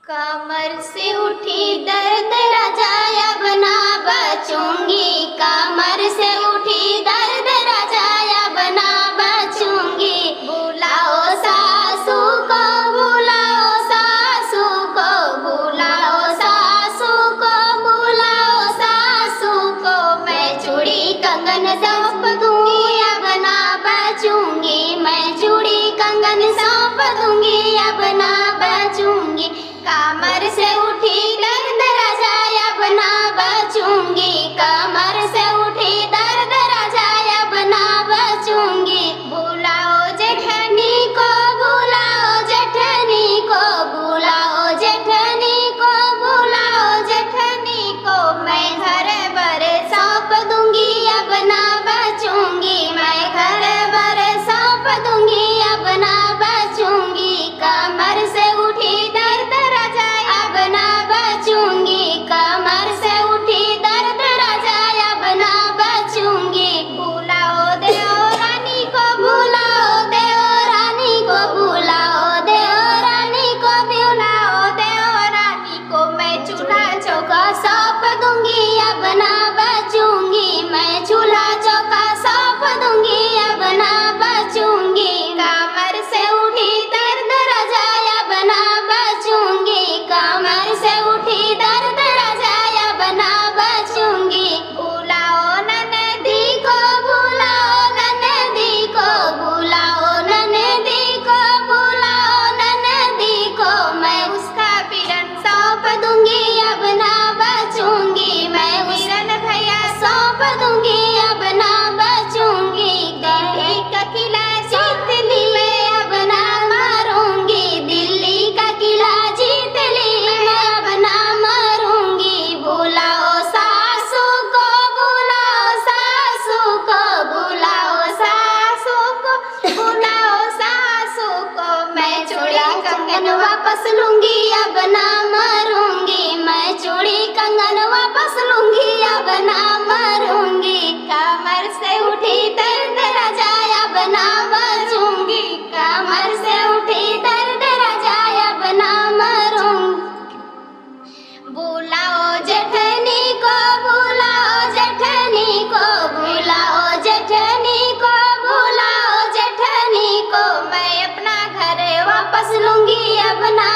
कमर से उठी दर्द राजा अब ना बचूंगी, कमर से उठी दर्द राजा अब ना बचूंगी। बुलाओ सासू को, बुलाओ सासू को, बुलाओ सासू को, बुलाओ सासू को। मैं चूड़ी कंगन सौंप दूंगी अब ना बचूंगी, मैं चूड़ी कंगन सौंप दूंगी अब ना बचूंगी। कमर से उठी दर्द राजा अब ना बचूंगी, कमर से उठी दर्द राजा अब ना बचूंगी। बुलाओ जेठनी को, बुलाओ जेठनी को, बुलाओ जेठनी को, बुलाओ जेठनी को। मैं घर बर सौंप दूंगी अब ना बचूंगी, मैं घर बर सौंप दूंगी अब ना बचूंगी। कमर से उठी दर्द राजा अब ना बचूंगी, कमर से उठी दर्द राजा अब ना बचूंगी। बुलाओ देवरानी को, बुलाओ देवरानी को, बुलाओ देवरानी को, बुलाओ देवरानी को। मैं चूल्हा चौका सौंप दूंगी अब ना बचूंगी, मैं चूल्हा चौका सौंप दूंगी अब ना बचूंगी। कमर से उठी दर्द राजा अब ना बचूंगी, कमर से उठी दर्द राजा अब ना बचूंगी। बुलाओ ननदी को, बुलाओ ननदी को, बुलाओ ननदी को, बुलाओ ननदी को। मैं उसका पिरन सौंप दूंगी अब ना बचूंगी, मैं पिरन भैया सौंप दूंगी अब ना बचूंगी। दिल्ली का किला जीत ली मैं अब ना मारूंगी, दिल्ली का किला जीत ली मैं अब ना मारूंगी। बुलाओ सासू को, बुलाओ सासू को, बुलाओ सासू को, बुलाओ सासू को। मैं चूड़ी कंगन वापस लूंगी अब ना मारूंगी, मैं चूड़ी कंगन वापस लूंगी अब ना मारूंगी। कमर से उठी दर्द राजा अब ना बचूंगी, कमर से उठी दर्द राजा अब ना मारूंगी। बुलाओ जेठनी को, बुलाओ जेठनी को, बुलाओ जेठनी को, बुलाओ जेठनी को। मैं अपना घर वापस लूंगी अब ना